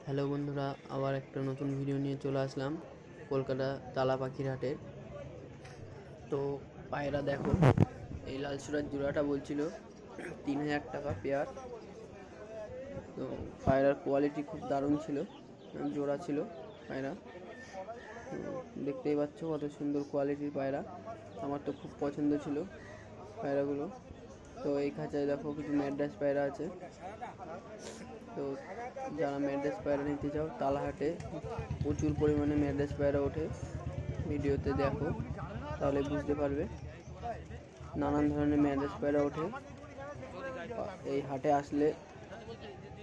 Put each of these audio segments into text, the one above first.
Hello বন্ধুরা, আবার একটা নতুন ভিডিও নিয়ে চলে আসলাম কলকাতা তালা পাখির হাটের। তো পায়রা দেখো, এই লালসুরার জোড়াটা বলছিল 3000 টাকা পেয়ার। তো পায়রার কোয়ালিটি খুব দারুণ ছিল, জোড়া ছিল পায়রা। তো দেখতেই পাচ্ছ কত সুন্দর কোয়ালিটির পায়রা, আমার তো খুব পছন্দ ছিল পায়রাগুলো। তো এই খাঁচায় দেখো কিছু ম্যাড্রাস পায়রা আছে। তো যারা ম্যাড্রাস পায়রা নিতে চাও, তালাহাটে প্রচুর পরিমাণে ম্যাড্রাস পায়রা ওঠে, ভিডিওতে দেখো তাহলে বুঝতে পারবে। নানান ধরনের ম্যাড্রাস পায়রা ওঠে, এই হাটে আসলে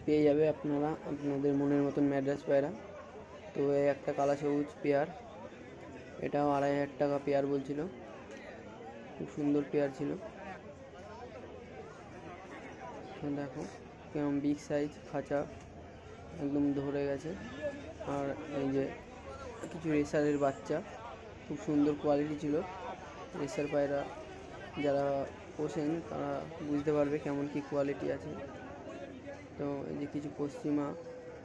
পেয়ে যাবে আপনারা আপনাদের মনের মতন ম্যাড্রাস পায়রা। তো এই একটা কালা সবুজ পেয়ার, এটাও 2500 টাকা পেয়ার বলছিল, খুব সুন্দর পেয়ার ছিল। দেখো কেমন বিগ সাইজ খাঁচা, একদম ধরে গেছে। আর এই যে কিছু রেসারের বাচ্চা, খুব সুন্দর কোয়ালিটি ছিল। রেসার পায়রা যারা পোষেন তারা বুঝতে পারবে কেমন কি কোয়ালিটি আছে। তো এই যে কিছু পশ্চিমা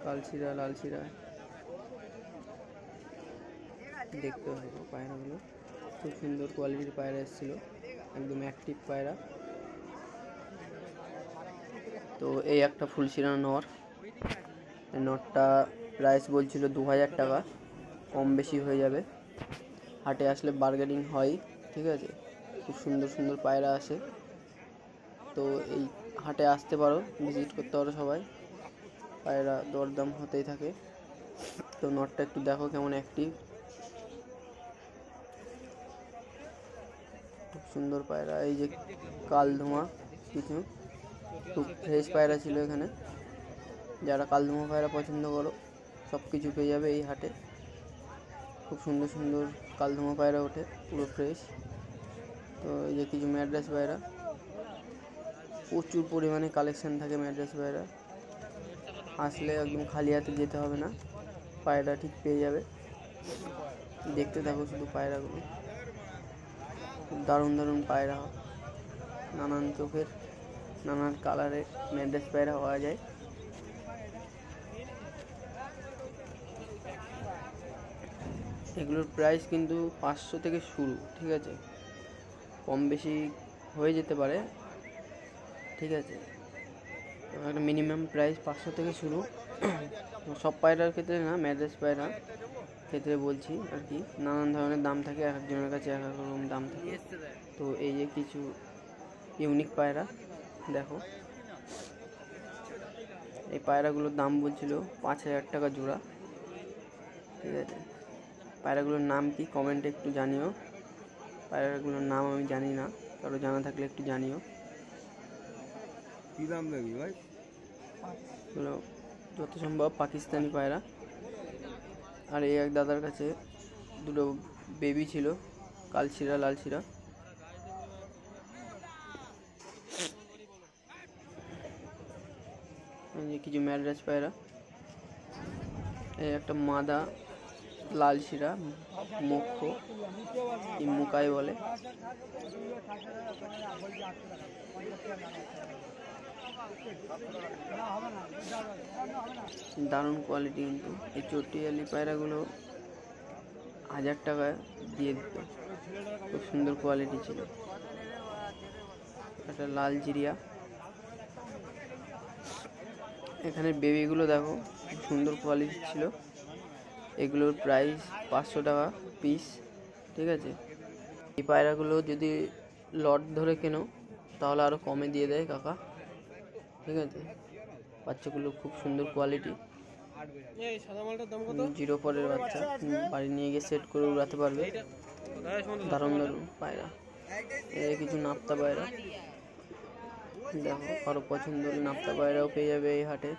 কালশিরা লালশিরা, দেখতে হবে পায়রাগুলো, খুব সুন্দর কোয়ালিটির পায়রা এসেছিলো, একদম অ্যাক্টিভ পায়রা। তো এই একটা ফুলশিরা নর, নটটা প্রাইস বলছিল 2000 টাকা, কম বেশি হয়ে যাবে, হাটে আসলে বার্গেনিং হয়, ঠিক আছে। খুব সুন্দর সুন্দর পায়রা আসে, তো এই হাটে আসতে পারো, ভিজিট করতে পারো সবাই, পায়রা দরদাম হতেই থাকে। তো নটটা একটু দেখো কেমন অ্যাক্টিভ, খুব সুন্দর পায়রা। এই যে কালধোমা, কিছু খুব ফ্রেশ পায়রা ছিল এখানে, যারা কালধোমা পায়রা পছন্দ করো সব কিছু পেয়ে যাবে এই হাটে। খুব সুন্দর সুন্দর কালধোমা পায়রা ওঠে, পুরো ফ্রেশ। তো এই যে কিছু ম্যাড্রাস পায়রা, প্রচুর পরিমাণে কালেকশান থাকে ম্যাড্রাস পায়রা, আসলে একদম খালি হাতে যেতে হবে না, পায়রা ঠিক পেয়ে যাবে। দেখতে থাকো শুধু পায়রাগুলো, খুব দারুণ দারুণ পায়রা, নানান চোখের নানান কালারের ম্যাড্রাস পায়রা পাওয়া যায়। এগুলোর প্রাইস কিন্তু 500 থেকে শুরু, ঠিক আছে, কম বেশি হয়ে যেতে পারে, ঠিক আছে। একটা মিনিমাম প্রাইস 500 থেকে শুরু, সব পায়রার ক্ষেত্রে না, ম্যাড্রাস পায়রা ক্ষেত্রে বলছি আর কি। নানান ধরনের দাম থাকে, এক একজনের কাছে এক এক রকম দাম থাকে। তো এই যে কিছু ইউনিক পায়রা দেখো, এই পায়রাগুলোর দাম বলছিল 5000 টাকা জোড়া, ঠিক আছে। পায়রাগুলোর নাম কি কমেন্টে একটু জানিও, পায়রাগুলোর নাম আমি জানি না, কারো জানা থাকলে একটু জানিও। কি দাম দেবি ভাই? এগুলো যত সম্ভব পাকিস্তানি পায়রা। আর এই এক দাদার কাছে দুটো বেবি ছিল, কালশিরা লালশিরা। এই যে কিছু ম্যাড্রাস পায়রা, এই একটা মাদা লালশিরা, মুখ্য কি মুকাই বলে, দারুণ কোয়ালিটি। কিন্তু এই চটিয়ালি পায়রাগুলো 1000 টাকায় দিয়ে দিত, খুব সুন্দর কোয়ালিটি ছিল। একটা লাল জিরিয়া, এখানে বেবিগুলো দেখো খুব সুন্দর কোয়ালিটি ছিল। এগুলোর প্রাইস 500 টাকা পিস, ঠিক আছে। এই পায়রাগুলো যদি লট ধরে কেনো তাহলে আরও কমে দিয়ে দেয় কাকা, ঠিক আছে। বাচ্চাগুলো খুব সুন্দর কোয়ালিটি, 0 পরের বাচ্চা, বাড়ি নিয়ে গিয়ে সেট করে উড়াতে পারবে, দারুণ দারুণ পায়রা। এই কিছু নাপ্তা পায়রা দেখো, আরও পছন্দ হলে নাপ্তা পায়রাও পেয়ে যাবে এই হাটে।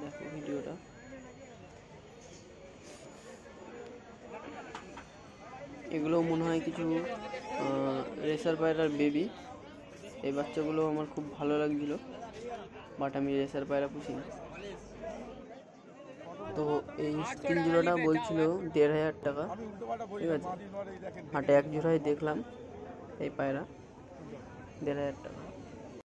দেখো ভিডিওটা, এগুলো মনে হয় কিছু রেসার পায়রার বেবি। এই বাচ্চাগুলো আমার খুব ভালো লাগছিল, বাট আমি রেসার পায়রা পুষি না। তো তো এই তিন জোড়াটা বলছিল 1,500 টাকা, ঠিক আছে। হাটে এক জোড়ায় দেখলাম এই পায়রা 1,500 টাকা।